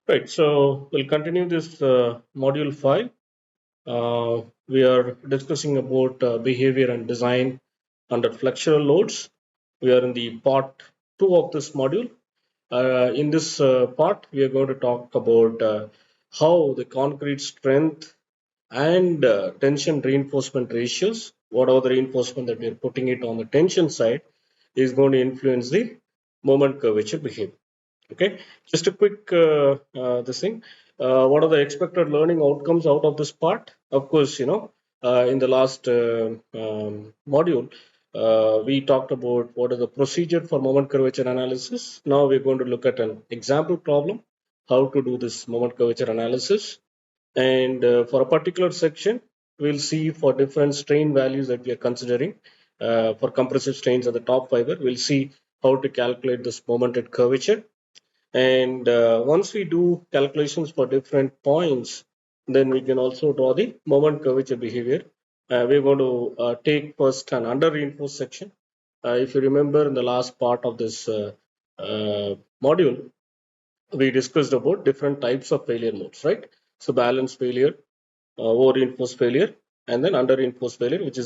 Right, so we'll continue this module 5. We are discussing about behavior and design under flexural loads. We are in the part 2 of this module. In this part, we are going to talk about how the concrete strength and tension reinforcement ratios, what are the reinforcement that we are putting it on the tension side, is going to influence the moment curvature behavior. Okay, just a quick this thing. What are the expected learning outcomes out of this part? Of course, in the last module, we talked about what is the procedure for moment curvature analysis. Now we're going to look at an example problem, how to do this moment curvature analysis. And for a particular section, we'll see for different strain values that we are considering. For compressive strains at the top fiber, we'll see how to calculate this momented curvature. And once we do calculations for different points, then we can also draw the moment curvature behavior. We're going to take first an under reinforced section. If you remember in the last part of this module, we discussed about different types of failure modes, right? So balance failure, over reinforced failure, and then under reinforced failure, which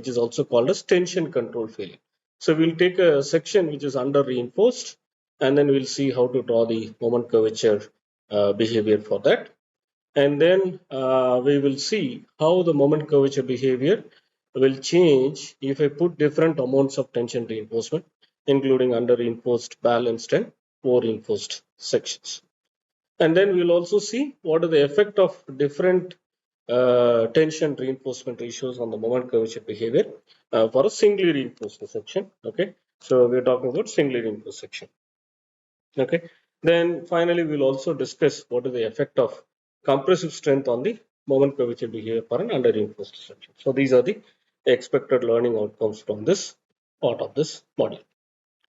is also called as tension control failure. So we'll take a section which is under reinforced, and then we'll see how to draw the moment curvature behavior for that. And then we will see how the moment curvature behavior will change if I put different amounts of tension reinforcement, including under reinforced, balanced, and over reinforced sections. And then we'll also see what are the effect of different tension reinforcement ratios on the moment curvature behavior for a singly reinforced section. Okay, so we're talking about singly reinforced section. Okay, then finally we'll also discuss what is the effect of compressive strength on the moment curvature behavior for an under reinforced section. So these are the expected learning outcomes from this part of this module.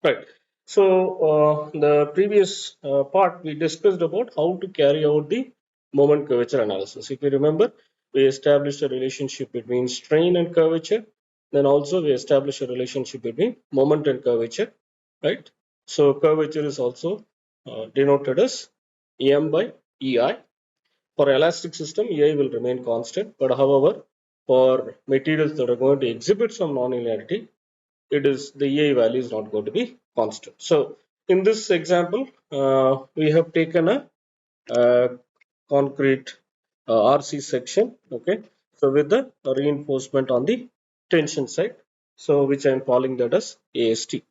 Right. So the previous part we discussed about how to carry out the moment curvature analysis. If you remember, we established a relationship between strain and curvature. Then also we established a relationship between moment and curvature. Right. So curvature is also denoted as M by EI. For elastic system, EI will remain constant. But however, for materials that are going to exhibit some nonlinearity, it is the EI value is not going to be constant. So in this example, we have taken a concrete RC section. Okay, so with the reinforcement on the tension side, so which I am calling that as AST.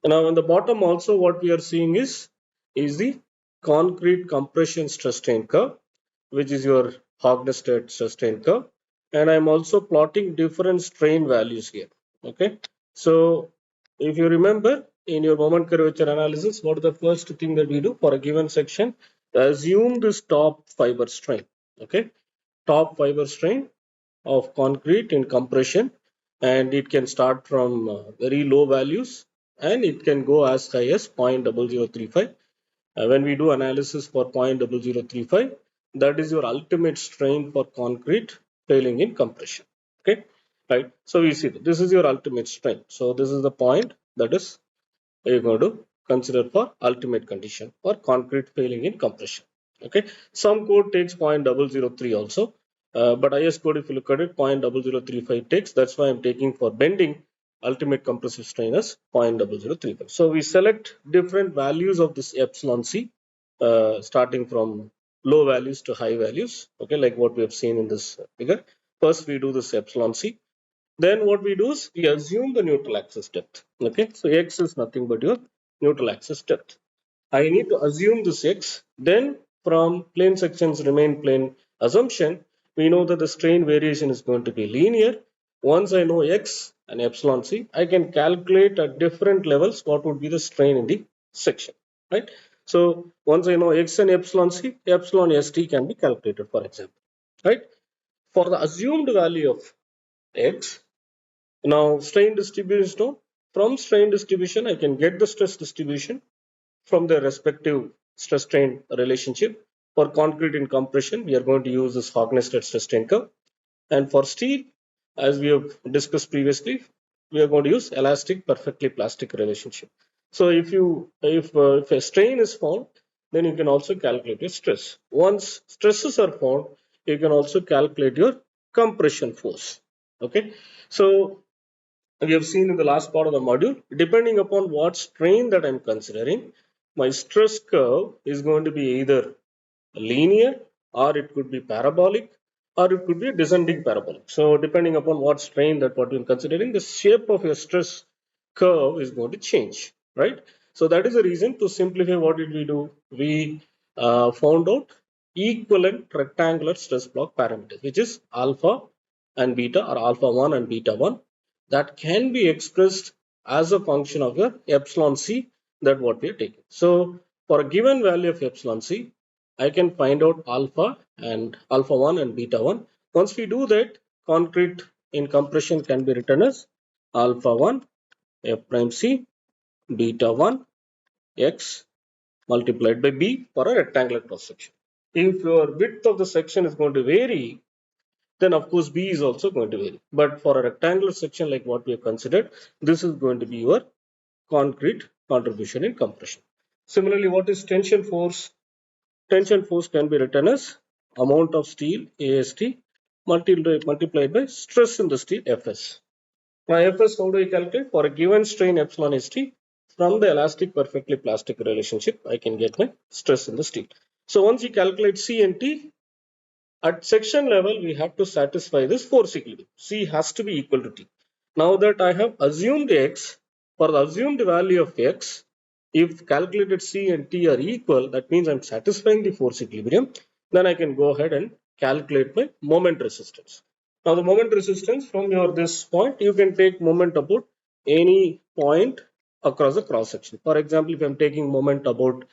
Now in the bottom also what we are seeing is the concrete compression stress strain curve, which is your Hognestad stress strain curve, and I'm also plotting different strain values here. Okay, so if you remember in your moment curvature analysis, what is the first thing that we do for a given section? Assume this top fiber strain. Okay, top fiber strain of concrete in compression, and it can start from very low values and it can go as high as 0.0035. When we do analysis for 0.0035, that is your ultimate strain for concrete failing in compression. Okay, right? So we see that this is your ultimate strain. So this is the point that is you're going to consider for ultimate condition for concrete failing in compression. Okay, some code takes 0.003 also, but IS code, if you look at it, 0.0035 takes. That's why I'm taking for bending ultimate compressive strain as 0.0035. So we select different values of this epsilon c, starting from low values to high values. Okay, like what we have seen in this figure. First, we do this epsilon c. Then what we do is we assume the neutral axis depth. Okay, so x is nothing but your neutral axis depth. I need to assume this x. Then from plane sections remain plane assumption, we know that the strain variation is going to be linear. Once I know x and epsilon c, I can calculate at different levels what would be the strain in the section. Right. So once I know x and epsilon c, epsilon st can be calculated, for example. Right. For the assumed value of x, now strain distribution, no? From strain distribution, I can get the stress distribution from the respective stress strain relationship. For concrete in compression, we are going to use this Hognestad stress strain curve. And for steel, as we have discussed previously, we are going to use elastic perfectly plastic relationship. So if a strain is found then you can also calculate your stress. Once stresses are found, you can also calculate your compression force. Okay, so we have seen in the last part of the module, depending upon what strain that I'm considering, my stress curve is going to be either linear, or it could be parabolic, or it could be a descending parabolic. So depending upon what strain that what you're considering, the shape of your stress curve is going to change, right? So that is the reason. To simplify, what did we do? We found out equivalent rectangular stress block parameters, which is alpha and beta, or alpha 1 and beta 1, that can be expressed as a function of your epsilon c, that what we are taking. So for a given value of epsilon c, I can find out alpha and alpha 1 and beta 1. Once we do that, concrete in compression can be written as alpha 1 f prime c beta 1 x multiplied by b for a rectangular cross section. If your width of the section is going to vary, then of course b is also going to vary. But for a rectangular section like what we have considered, this is going to be your concrete contribution in compression. Similarly, what is tension force? Tension force can be written as amount of steel AST multiplied by stress in the steel Fs. Now Fs, how do I calculate? For a given strain epsilon St, from the elastic perfectly plastic relationship, I can get my stress in the steel. So once you calculate C and T, at section level, we have to satisfy this force equilibrium. C has to be equal to T. Now that I have assumed X, for the assumed value of X, if calculated C and T are equal, that means I'm satisfying the force equilibrium. Then I can go ahead and calculate my moment resistance. Now the moment resistance from your this point, you can take moment about any point across the cross section. For example, if I'm taking moment about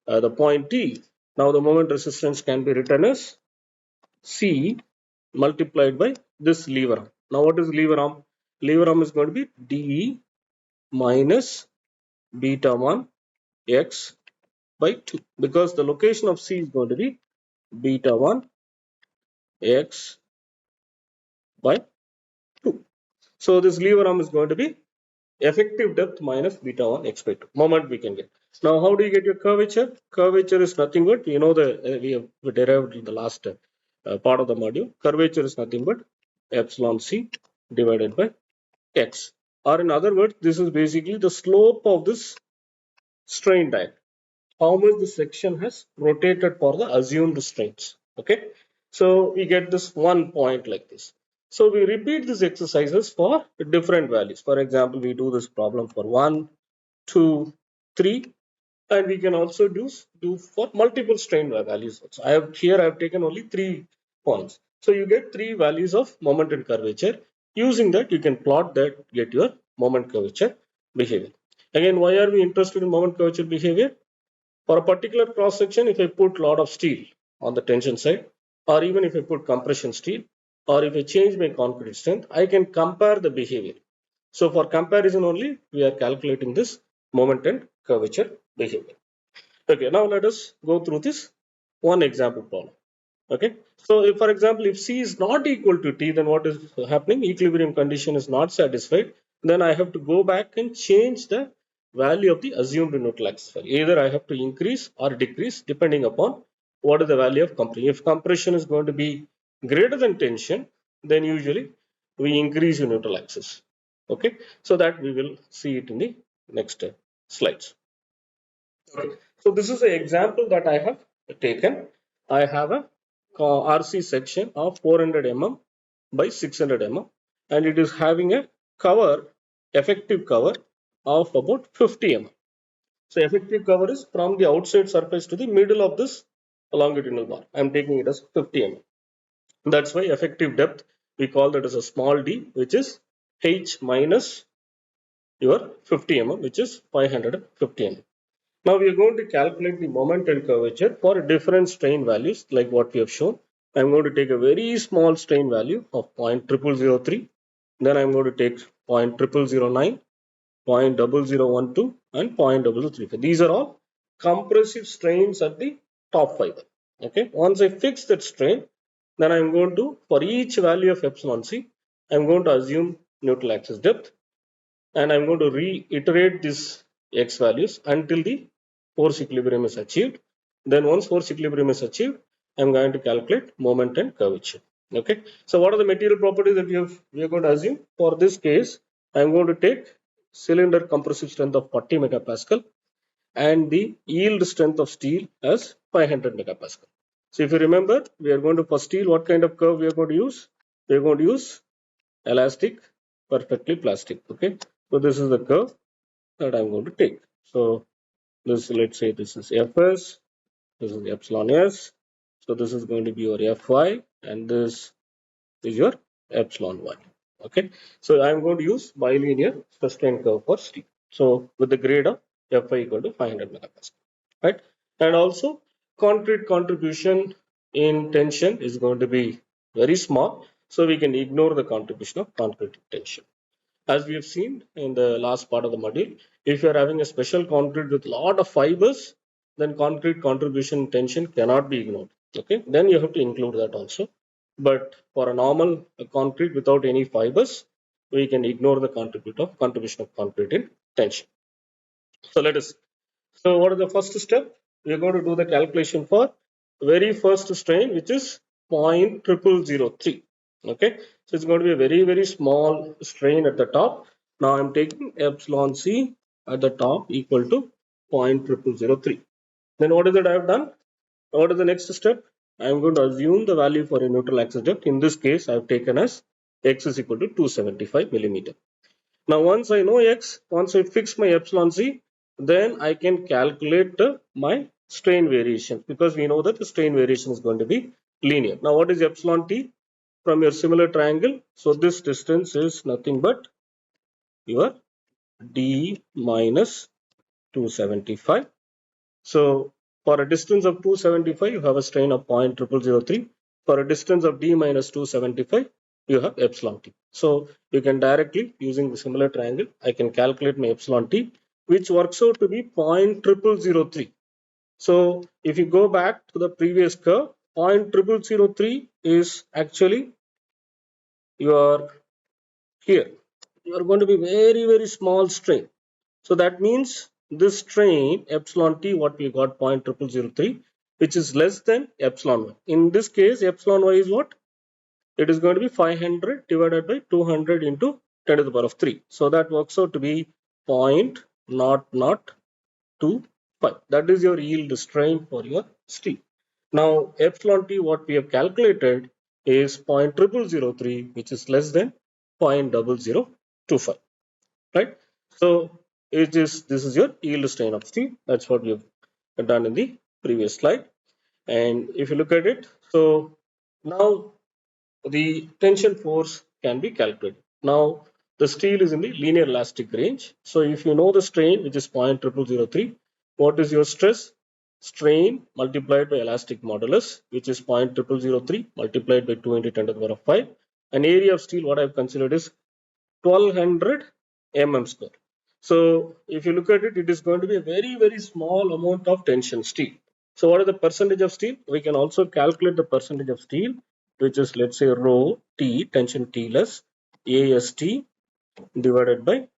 the point T, now the moment resistance can be written as C multiplied by this lever arm. Now what is lever arm? Lever arm is going to be dE minus beta 1 x by 2, because the location of C is going to be beta 1 x by 2. So this lever arm is going to be effective depth minus beta 1 x by 2 moment we can get. Now how do you get your curvature? Curvature is nothing but, you know, we have derived in the last part of the module. Curvature is nothing but epsilon c divided by x, or in other words, this is basically the slope of this strain diagram, how much the section has rotated for the assumed strains. Okay, so we get this one point like this. So we repeat these exercises for different values. For example, we do this problem for 1, 2, 3, and we can also do for multiple strain values also. I have taken only 3 points. So you get 3 values of moment and curvature. Using that, you can plot that, get your moment curvature behavior. Again, why are we interested in moment curvature behavior? For a particular cross section, if I put lot of steel on the tension side, or even if I put compression steel, or if I change my concrete strength, I can compare the behavior. So for comparison only, we are calculating this moment and curvature behavior. Okay, now let us go through this one example problem. Okay, so if, for example, if C is not equal to T, then what is happening? Equilibrium condition is not satisfied. Then I have to go back and change the value of the assumed neutral axis value. Either I have to increase or decrease depending upon what is the value of compression. If compression is going to be greater than tension, then usually we increase your neutral axis. Okay, so that we will see it in the next slides. Okay. So this is an example that I have taken. I have a RC section of 400 mm by 600 mm, and it is having a cover, effective cover of about 50 mm. So effective cover is from the outside surface to the middle of this longitudinal bar. I am taking it as 50 mm. That's why effective depth, we call that as a small d, which is h minus your 50 mm, which is 550 mm. Now we are going to calculate the moment and curvature for different strain values like what we have shown. I'm going to take a very small strain value of 0.0003. Then I'm going to take 0.0009, 0.0012 and 0.0035. These are all compressive strains at the top fiber. Okay. Once I fix that strain, then I'm going to, for each value of epsilon c, I'm going to assume neutral axis depth, and I'm going to reiterate these x values until the force equilibrium is achieved. Then once force equilibrium is achieved, I'm going to calculate moment and curvature. Okay. So what are the material properties that we are going to assume? For this case, I'm going to take cylinder compressive strength of 40 megapascal and the yield strength of steel as 500 megapascal. So if you remember, we are going to, for steel, what kind of curve we are going to use? We are going to use elastic, perfectly plastic. Okay. So this is the curve that I'm going to take. So this, let's say this is Fs, this is epsilon s. So this is going to be your Fy, and this is your epsilon y. Okay. So I'm going to use bilinear stress-strain curve for steel. So with the grade of Fy equal to 500 megapascal, right? And also concrete contribution in tension is going to be very small, so we can ignore the contribution of concrete tension. As we have seen in the last part of the module, if you are having a special concrete with a lot of fibers, then concrete contribution tension cannot be ignored. Okay, then you have to include that also. But for a normal concrete without any fibers, we can ignore the contribution of concrete in tension. So let us. So what is the first step? We are going to do the calculation for very first strain, which is 0.0003. Okay, so it's going to be a very small strain at the top. Now I'm taking epsilon c at the top equal to 0.0003. Then what is it I have done? What is the next step? I am going to assume the value for a neutral axis depth. In this case, I have taken as x is equal to 275 millimeter. Now, once I know x, once I fix my epsilon c, then I can calculate my strain variation, because we know that the strain variation is going to be linear. Now, what is epsilon t from your similar triangle? So, this distance is nothing but your d minus 275. So, for a distance of 275, you have a strain of 0.0003. For a distance of d minus 275, you have epsilon t. So, you can directly, using the similar triangle, I can calculate my epsilon t, which works out to be 0.0003. So, if you go back to the previous curve, 0.0003 is actually your here. You are going to be very small strain. So that means this strain epsilon t, what we got 0.0003, which is less than epsilon y. In this case, epsilon y is what? It is going to be 500 divided by 200 into 10 to the power of 3. So that works out to be 0.0025. That is your yield strain for your steel. Now epsilon t, what we have calculated is 0.0003, which is less than 0.0025. Right? So this is your yield strain of steel. That's what we have done in the previous slide. And if you look at it, so now the tension force can be calculated. Now the steel is in the linear elastic range. So if you know the strain, which is 0.0003, what is your stress? Strain multiplied by elastic modulus, which is 0.0003 multiplied by 2 into 10 to the power of 5. An area of steel, what I've considered is 1200 mm square. So if you look at it, it is going to be a very small amount of tension steel. So what is the percentage of steel? We can also calculate the percentage of steel, which is, let's say, rho T, tension T less AST divided by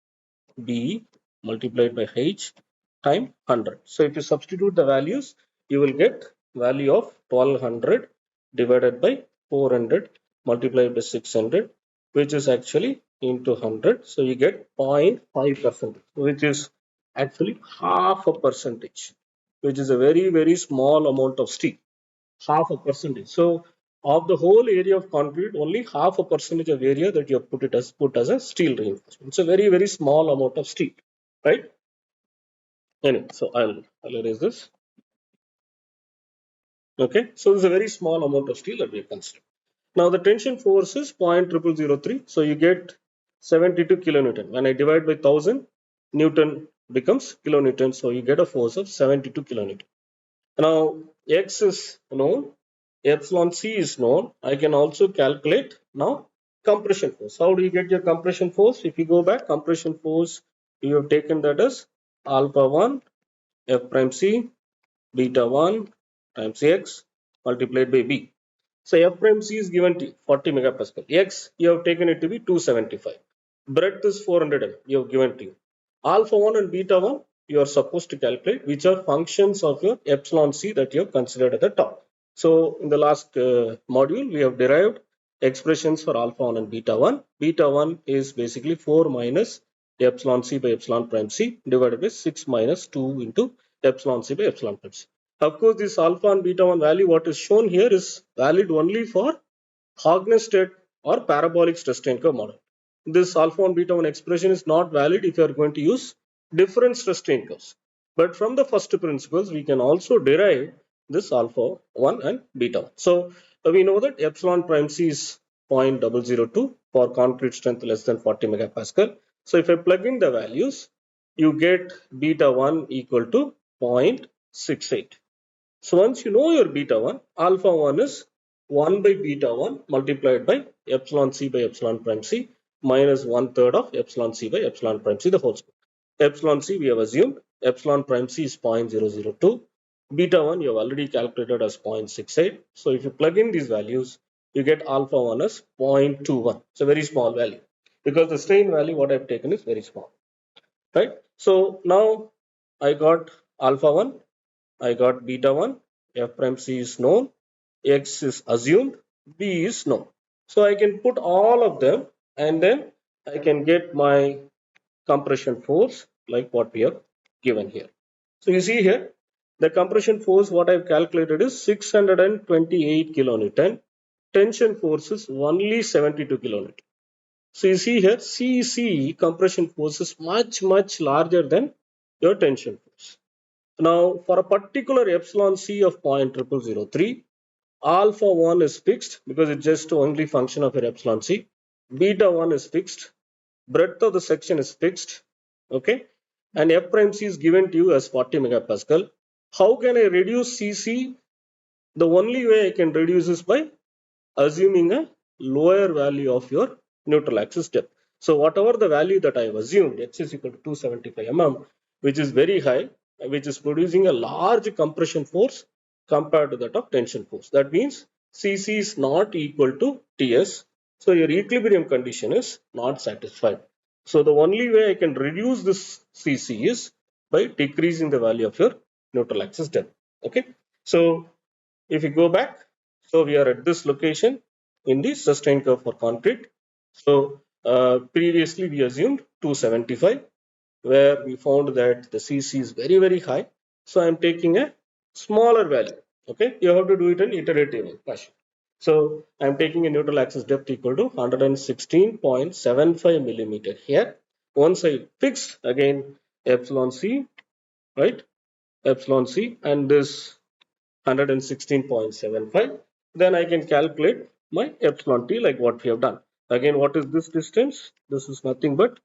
B multiplied by H time 100. So if you substitute the values, you will get value of 1200 divided by 400 multiplied by 600, which is actually into 100. So you get 0.5%, which is actually half a percentage, which is a very small amount of steel. Half a percentage. So of the whole area of concrete, only half a percentage of area that you have put as a steel reinforcement. It's a very small amount of steel, right? Anyway, so I'll erase this. Okay, so this is a very small amount of steel that we have considered. Now the tension force is 0.0003. So you get 72 kilonewton. When I divide by 1000, Newton becomes kilonewton. So you get a force of 72 kilonewton. Now x is known, epsilon c is known. I can also calculate now compression force. How do you get your compression force? If you go back, compression force, you have taken that as alpha 1 f prime c beta 1 times x multiplied by b. So f prime c is given to 40 megapascal. X, you have taken it to be 275. Breadth is 400 mm. You have given to you. Alpha 1 and beta 1, you are supposed to calculate which are functions of your epsilon c that you have considered at the top. So in the last module, we have derived expressions for alpha 1 and beta 1. Beta 1 is basically 4 minus epsilon c by epsilon prime c divided by 6 minus 2 into epsilon c by epsilon prime c. Of course, this alpha and beta 1 value, what is shown here, is valid only for Hogness state or parabolic stress strain curve model. This alpha 1 beta 1 expression is not valid if you are going to use different stress strain curves. But from the first principles, we can also derive this alpha 1 and beta 1. So we know that epsilon prime c is 0.002 for concrete strength less than 40 megapascal. So if I plug in the values, you get beta 1 equal to 0.68. So once you know your beta 1, alpha 1 is 1 by beta 1 multiplied by epsilon c by epsilon prime c minus 1/3 of epsilon c by epsilon prime c the whole square. Epsilon c we have assumed, epsilon prime c is 0.002. Beta 1 you have already calculated as 0.68. So if you plug in these values, you get alpha 1 as 0.21. It's a very small value because the strain value what I've taken is very small. Right? So now I got alpha 1, I got beta 1, f prime c is known, x is assumed, b is known. So I can put all of them and then I can get my compression force like what we have given here. So you see here, the compression force what I've calculated is 628 kilonewton. Tension force is only 72 kilonewton. So you see here, CC compression force is much larger than your tension force. Now, for a particular epsilon c of 0.0003, alpha 1 is fixed because it's just only function of your epsilon c. Beta 1 is fixed. Breadth of the section is fixed. Okay. And F prime c is given to you as 40 megapascal. How can I reduce CC? The only way I can reduce is by assuming a lower value of your neutral axis depth. So whatever the value that I have assumed, x is equal to 275 mm, which is very high, which is producing a large compression force compared to that of tension force. That means Cc is not equal to Ts. So your equilibrium condition is not satisfied. So the only way I can reduce this Cc is by decreasing the value of your neutral axis depth. Okay. So if you go back, so we are at this location in the sustained curve for concrete. So previously we assumed 275, where we found that the CC is very high. So I'm taking a smaller value. Okay, you have to do it in iterative fashion. So I'm taking a neutral axis depth equal to 116.75 millimeter here. Once I fix again epsilon c, right? Epsilon c and this 116.75, then I can calculate my epsilon t like what we have done. Again, what is this distance? This is nothing but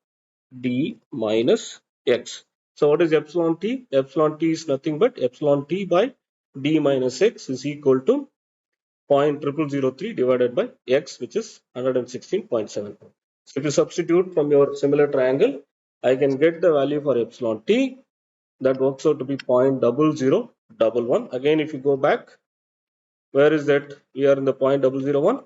d minus x. So what is epsilon t? Epsilon t is nothing but epsilon t by d minus x is equal to 0.0003 divided by x, which is 116.75. So if you substitute from your similar triangle, I can get the value for epsilon t. That works out to be 0.0011. Again, if you go back, where is that? We are in the 0.001.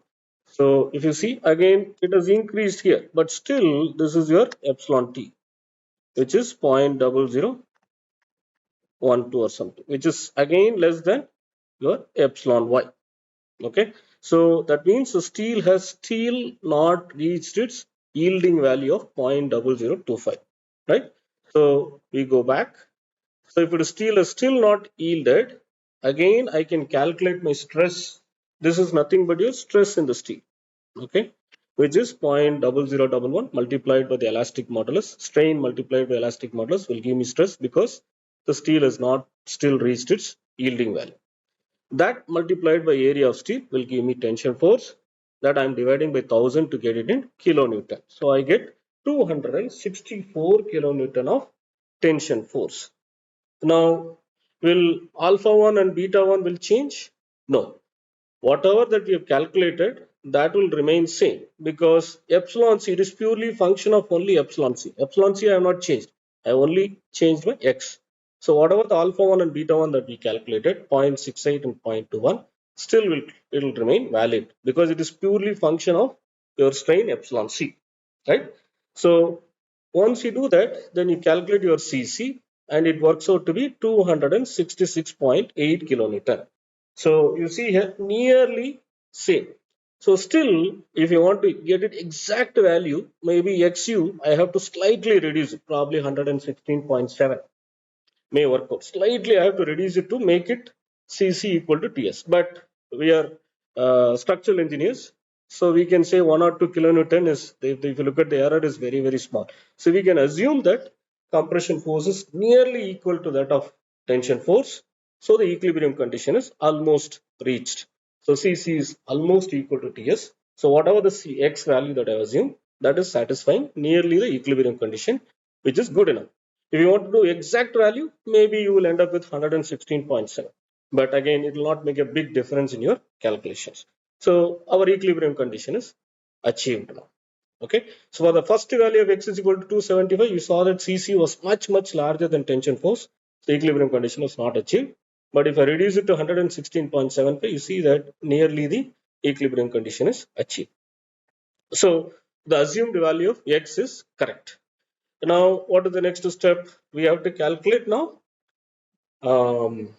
So if you see again, it has increased here, but still this is your epsilon t, which is 0.0012 or something, which is again less than your epsilon y. Okay, so that means the steel has still not reached its yielding value of 0.0025, right? So we go back. So if the steel is still not yielded, again I can calculate my stress. This is nothing but your stress in the steel, okay, which is 0.0011 multiplied by the elastic modulus. Strain multiplied by elastic modulus will give me stress because the steel has not still reached its yielding value. That multiplied by area of steel will give me tension force that I am dividing by 1000 to get it in kilonewton. So I get 264 kilonewton of tension force. Now, will alpha 1 and beta 1 will change? No. Whatever that we have calculated, that will remain same because epsilon c, it is purely function of only epsilon c. Epsilon c I have not changed. I only changed my x. So whatever the alpha 1 and beta 1 that we calculated, 0.68 and 0.21, still it will remain valid because it is purely function of your strain epsilon c, right? So once you do that, then you calculate your CC. and it works out to be 266.8 kilonewton. So you see here nearly same. So still, if you want to get it exact value, maybe XU, I have to slightly reduce it, probably 116.7 may work out. Slightly, I have to reduce it to make it CC equal to TS. But we are structural engineers, so we can say 1 or 2 kilonewton is, if you look at the error, is very, very small. So we can assume that compression force is nearly equal to that of tension force. So the equilibrium condition is almost reached. So CC is almost equal to TS. So whatever the X value that I assume, that is satisfying nearly the equilibrium condition, which is good enough. If you want to do exact value, maybe you will end up with 116.7. But again, it will not make a big difference in your calculations. So our equilibrium condition is achieved now. Okay. So for the first value of X is equal to 275, you saw that CC was much, much larger than tension force. The equilibrium condition was not achieved. But if I reduce it to 116.75, you see that nearly the equilibrium condition is achieved. So the assumed value of X is correct. Now, what is the next step? We have to calculate now um,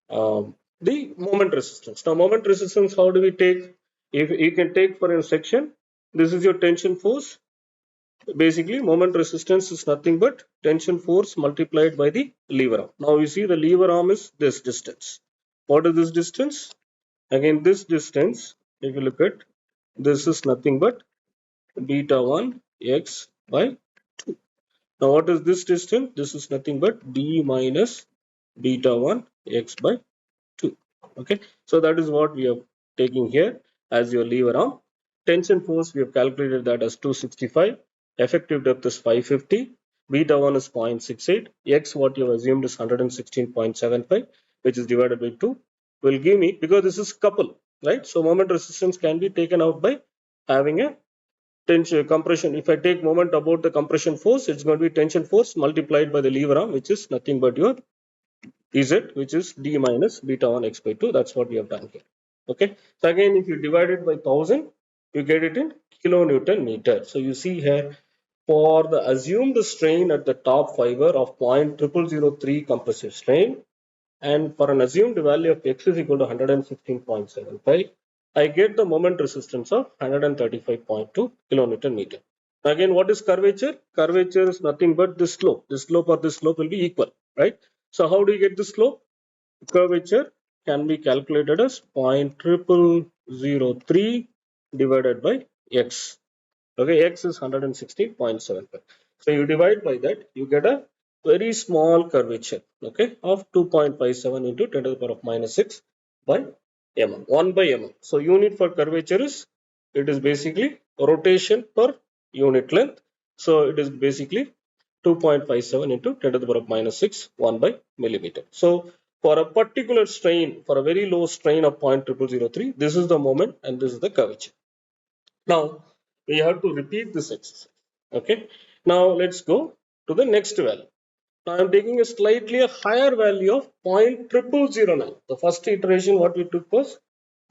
the moment resistance. Now, moment resistance, how do we take? If you can take for a section, this is your tension force. Basically, moment resistance is nothing but tension force multiplied by the lever arm. Now, you see the lever arm is this distance. What is this distance? Again, this distance, if you look at, this is nothing but beta 1 x by 2. Now, what is this distance? This is nothing but d minus beta 1 x by 2. Okay, so that is what we are taking here as your lever arm. Tension force, we have calculated that as 265. Effective depth is 550. Beta 1 is 0.68. X, what you have assumed, is 116.75, which is divided by 2, will give me, because this is couple, right? So moment resistance can be taken out by having a tension compression. If I take moment about the compression force, it's going to be tension force multiplied by the lever arm, which is nothing but your Z, which is d minus beta 1 x by 2. That's what we have done here. Okay. So again, if you divide it by 1000, you get it in kilonewton meter. So you see here, for the assumed strain at the top fiber of 0.0003 compressive strain, and for an assumed value of x is equal to 116.75, I get the moment resistance of 135.2 kilonewton meter. Again, what is curvature? Curvature is nothing but this slope. This slope or this slope will be equal, right? So how do you get this slope? Curvature can be calculated as 0.0003 divided by x. Okay, x is 160.75. So you divide by that, you get a very small curvature, okay, of 2.57 into 10 to the power of minus 6 by mm, 1 by mm. So unit for curvature is, it is basically rotation per unit length. So it is basically 2.57 into 10 to the power of minus 6, 1 by millimeter. So for a particular strain, for a very low strain of 0.0003, this is the moment and this is the curvature. Now, we have to repeat this exercise. Okay. Now, let's go to the next value. Now, I'm taking a slightly higher value of 0.0009. The first iteration, what we took was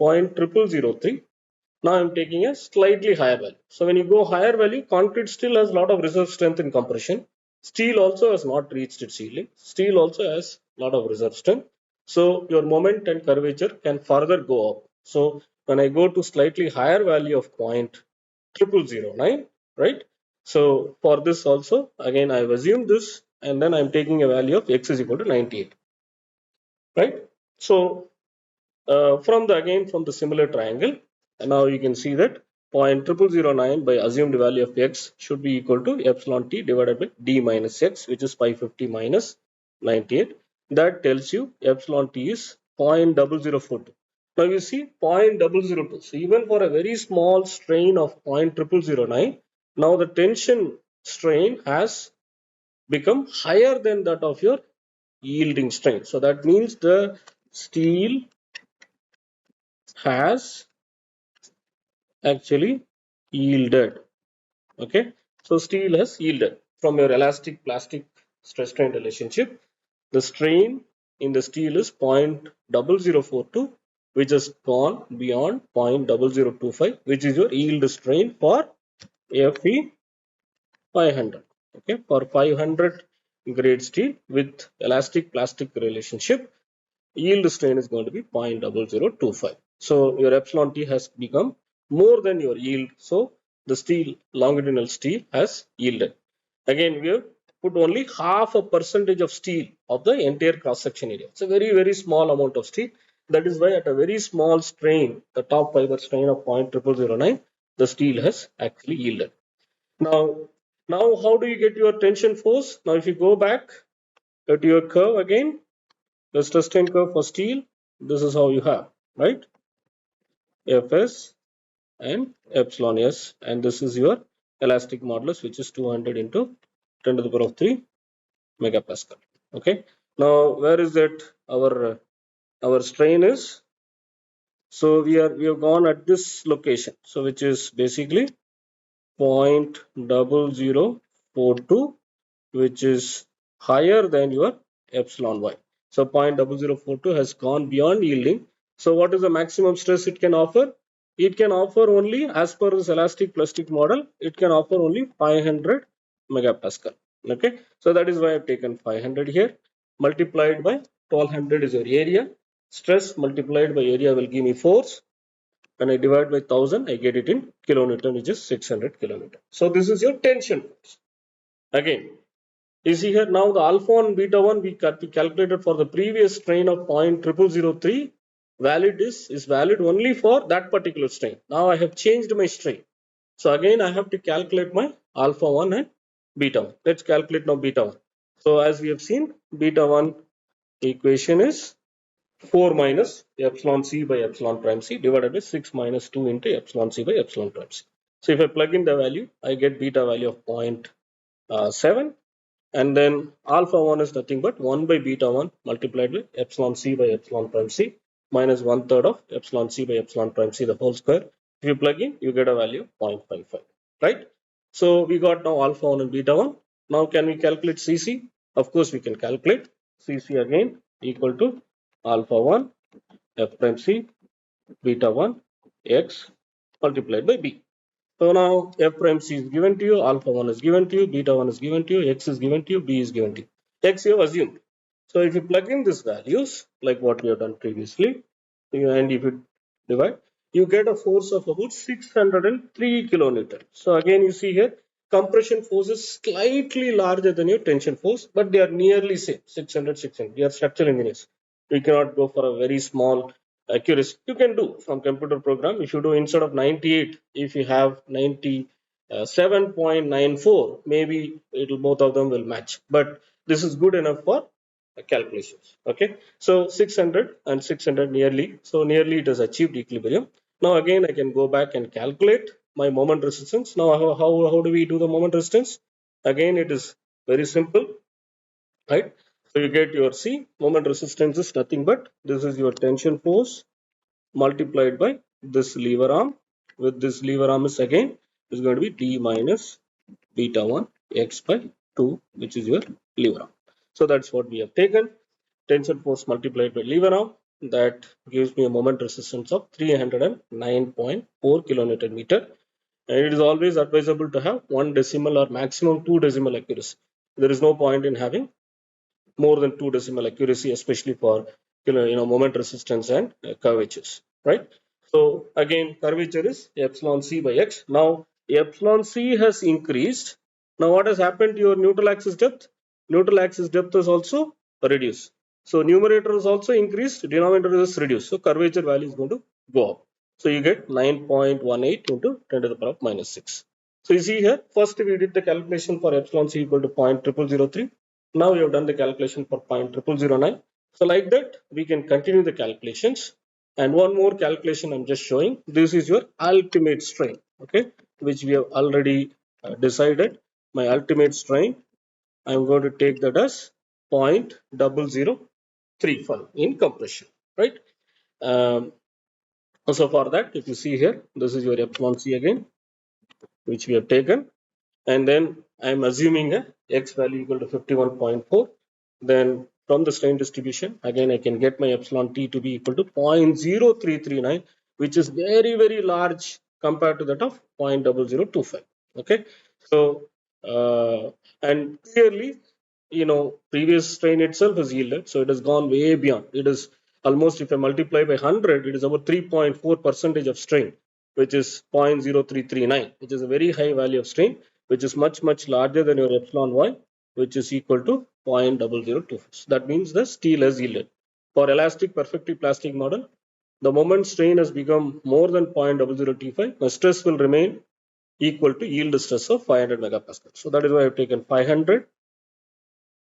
0.0003. Now, I'm taking a slightly higher value. So, when you go higher value, concrete still has a lot of reserve strength in compression. Steel also has not reached its ceiling. Steel also has a lot of reserve strength. So, your moment and curvature can further go up. So, when I go to slightly higher value of 0.0009, right? So for this also, again, I've assumed this, and then I'm taking a value of x is equal to 98, right? So from the similar triangle, and now you can see that 0.0009 by assumed value of x should be equal to epsilon t divided by d minus x, which is 550 minus 98. That tells you epsilon t is 0.0042. Now you see 0.002. So even for a very small strain of 0.0009, now the tension strain has become higher than that of your yielding strain. So that means the steel has actually yielded. Okay, so steel has yielded from your elastic plastic stress strain relationship. The strain in the steel is 0.0042, which has gone beyond 0.0025, which is your yield strain for FE 500. Okay, for 500 grade steel with elastic plastic relationship, yield strain is going to be 0.0025. So your epsilon T has become more than your yield. So the steel, longitudinal steel has yielded. Again, we have put only half a percentage of steel of the entire cross section area. It's a very, very small amount of steel. That is why at a very small strain, the top fiber strain of 0.0009, the steel has actually yielded. Now how do you get your tension force? Now, if you go back to your curve again, the stress strain curve for steel, this is how you have, right? Fs and epsilon s, and this is your elastic modulus, which is 200 into 10 to the power of 3 megapascal. Okay. Now, where is that our strain is? So we have gone at this location. So which is basically 0.0042, which is higher than your epsilon y. So 0.0042 has gone beyond yielding. So what is the maximum stress it can offer? It can offer only, as per this elastic plastic model, it can offer only 500 megapascal. Okay, so that is why I've taken 500 here, multiplied by 1200 is your area. Stress multiplied by area will give me force. When I divide by 1000, I get it in kilonewton, which is 600 kilonewton. So this is your tension force. Again, you see here now the alpha 1 beta 1 we calculated for the previous strain of 0.0003. Valid is valid only for that particular strain. Now I have changed my strain. So again I have to calculate my alpha 1 and beta 1. Let's calculate now beta 1. So as we have seen, beta 1 equation is 4 minus epsilon c by epsilon prime c divided by 6 minus 2 into epsilon c by epsilon prime c. So if I plug in the value, I get beta value of 0.7, and then alpha 1 is nothing but 1 by beta 1 multiplied by epsilon c by epsilon prime c minus 1/3 of epsilon c by epsilon prime c the whole square. If you plug in, you get a value of 0.55, right? So we got now alpha 1 and beta 1. Now can we calculate cc? Of course we can calculate. Cc again equal to alpha 1 f prime c beta 1 x multiplied by b. So now f prime c is given to you, alpha 1 is given to you, beta 1 is given to you, x is given to you, b is given to you. X you have assumed. So if you plug in these values, like what we have done previously, and if you divide, you get a force of about 603 kilonewton. So again, you see here, compression force is slightly larger than your tension force, but they are nearly same, 600, 600. We are structural engineers. We cannot go for a very small accuracy. You can do from computer program. If you do instead of 98, if you have 97.94, maybe it'll both of them will match. But this is good enough for calculations. Okay, so 600 and 600 nearly. So nearly it has achieved equilibrium. Now again I can go back and calculate my moment resistance. Now how do we do the moment resistance? Again it is very simple, right? So you get your C moment resistance is nothing but this is your tension force multiplied by this lever arm. With this lever arm is again is going to be D minus beta 1 x by 2, which is your lever arm. So that's what we have taken. Tension force multiplied by lever arm, that gives me a moment resistance of 309.4 kilonewton meter. And it is always advisable to have 1 decimal or maximum 2 decimal accuracy. There is no point in having more than 2 decimal accuracy, especially for moment resistance and curvatures, right? So again, curvature is epsilon c by x. Now epsilon c has increased. Now what has happened to your neutral axis depth? Neutral axis depth is also reduced. So numerator is also increased, denominator is reduced. So curvature value is going to go up. So you get 9.18 into 10 to the power of minus 6. So you see here, first we did the calculation for epsilon c equal to 0.0003. Now we have done the calculation for 0.0009. So like that, we can continue the calculations. And one more calculation I'm just showing. This is your ultimate strain, okay, which we have already decided. My ultimate strain, I'm going to take that as 0.0035 in compression, right? Um, so for that, if you see here, this is your epsilon c again, which we have taken, and then I'm assuming a x value equal to 51.4. Then from the strain distribution, again I can get my epsilon t to be equal to 0.0339, which is very, very large compared to that of 0.0025. Okay, so and clearly previous strain itself is yielded, so it has gone way beyond. It is almost, if I multiply by 100, it is about 3.4% of strain, which is 0.0339, which is a very high value of strain, which is much, much larger than your epsilon y, which is equal to 0.002. That means the steel has yielded. For elastic perfectly plastic model, the moment strain has become more than 0.0025, the stress will remain equal to yield stress of 500 megapascal. So that is why I have taken 500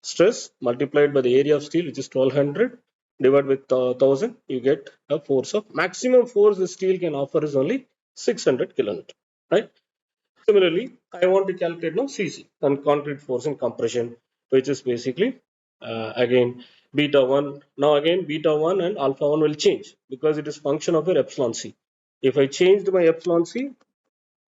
stress multiplied by the area of steel, which is 1200, divided with 1000, you get a force of maximum force the steel can offer is only 600 kilonewton, right? Similarly, I want to calculate now CC, and concrete force and compression, which is basically again beta 1. Now again beta 1 and alpha 1 will change because it is function of your epsilon C. If I changed my epsilon C,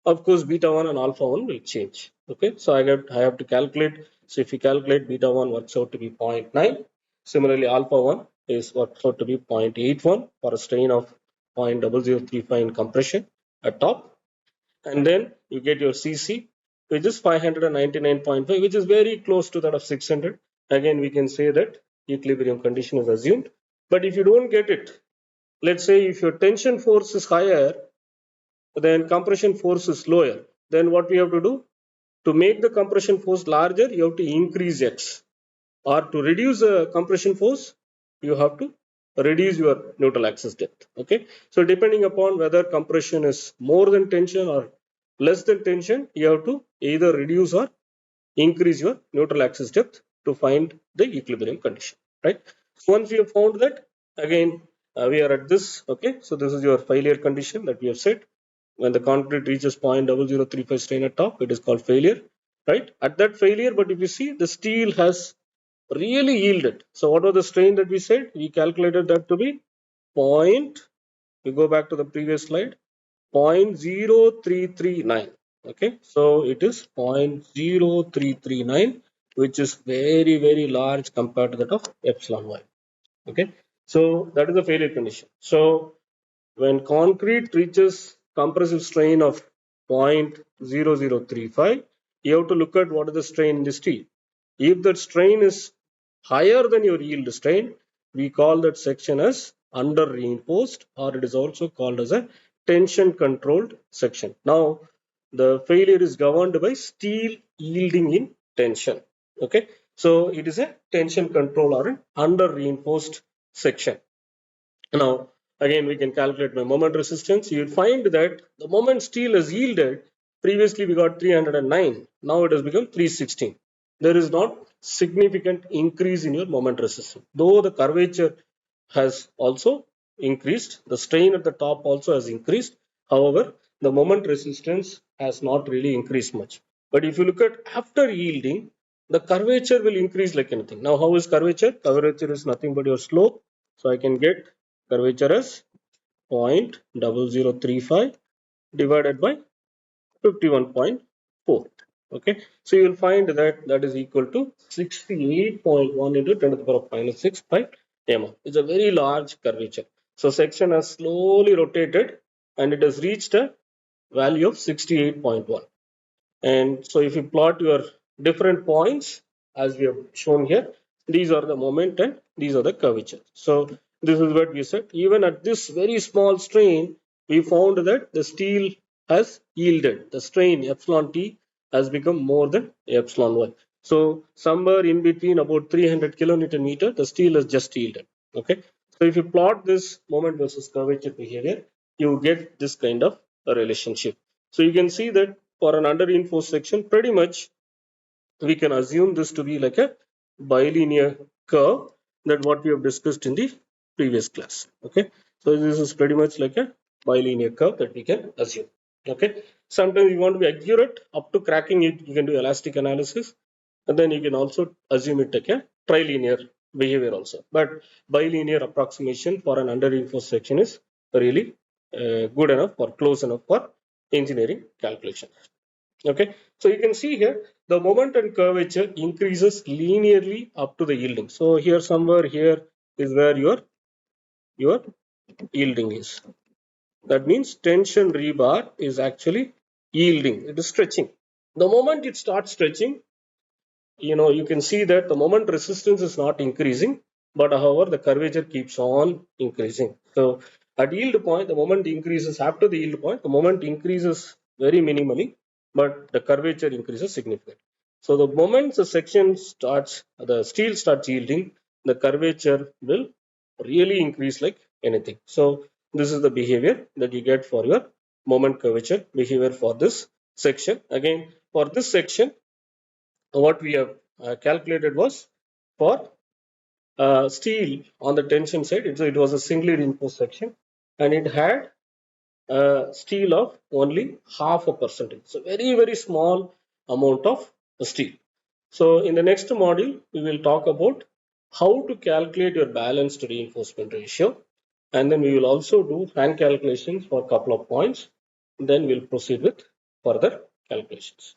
of course beta 1 and alpha 1 will change. Okay, so I have to calculate. So if you calculate, beta 1 works out to be 0.9. Similarly, alpha 1 is works out to be 0.81 for a strain of 0.0035 in compression at top. And then you get your CC, which is 599.5, which is very close to that of 600. Again, we can say that equilibrium condition is assumed. But if you don't get it, let's say if your tension force is higher, then compression force is lower. Then what we have to do? To make the compression force larger, you have to increase X. Or to reduce the compression force, you have to reduce your neutral axis depth. Okay. So depending upon whether compression is more than tension or less than tension, you have to either reduce or increase your neutral axis depth to find the equilibrium condition. Right. So once we have found that, again, we are at this. Okay. So this is your failure condition that we have set. When the concrete reaches 0.0035 strain at top, it is called failure, right? At that failure, but if you see, the steel has really yielded. So what was the strain that we said? We calculated that to be point, we go back to the previous slide, 0.0339. Okay, so it is 0.0339, which is very, very large compared to that of epsilon y. Okay, so that is the failure condition. So when concrete reaches compressive strain of 0.0035, you have to look at what is the strain in the steel. If that strain is higher than your yield strain, we call that section as under reinforced, or it is also called as a tension controlled section. Now, the failure is governed by steel yielding in tension. Okay, so it is a tension control or an under reinforced section. Now, again, we can calculate my moment resistance. You'll find that the moment steel has yielded, previously we got 309, now it has become 316. There is not significant increase in your moment resistance. Though the curvature has also increased, the strain at the top also has increased. However, the moment resistance has not really increased much. But if you look at after yielding, the curvature will increase like anything. Now, how is curvature? Curvature is nothing but your slope. So I can get curvature as 0.0035 divided by 51.4. Okay, so you will find that that is equal to 68.1 into 10 to the power of minus 6 by mm. It's a very large curvature. So section has slowly rotated and it has reached a value of 68.1. And so if you plot your different points as we have shown here, these are the moment and these are the curvature. So this is what we said. Even at this very small strain, we found that the steel has yielded. The strain epsilon T has become more than epsilon Y. So somewhere in between about 300 kilonewton meter, the steel has just yielded. Okay. So if you plot this moment versus curvature behavior, you get this kind of a relationship. So you can see that for an under reinforced section, pretty much we can assume this to be like a bilinear curve that what we have discussed in the previous class. Okay, so this is pretty much like a bilinear curve that we can assume. Okay, sometimes you want to be accurate up to cracking it, you can do elastic analysis, and then you can also assume it like a trilinear behavior also. But bilinear approximation for an under reinforced section is really good enough or close enough for engineering calculation. Okay, so you can see here the moment and curvature increases linearly up to the yielding. So here somewhere here is where your yielding is. That means tension rebar is actually yielding. It is stretching. The moment it starts stretching, you can see that the moment resistance is not increasing, but however, the curvature keeps on increasing. So at yield point, the moment increases after the yield point, the moment increases very minimally, but the curvature increases significantly. So the moment the section starts, the steel starts yielding, the curvature will really increase like anything. So this is the behavior that you get for your moment curvature behavior for this section. Again, for this section, what we have calculated was for steel on the tension side, it was a singly reinforced section, and it had steel of only half a percentage. So very, very small amount of steel. So in the next module, we will talk about how to calculate your balanced reinforcement ratio. And then we will also do hand calculations for a couple of points. Then we'll proceed with further calculations.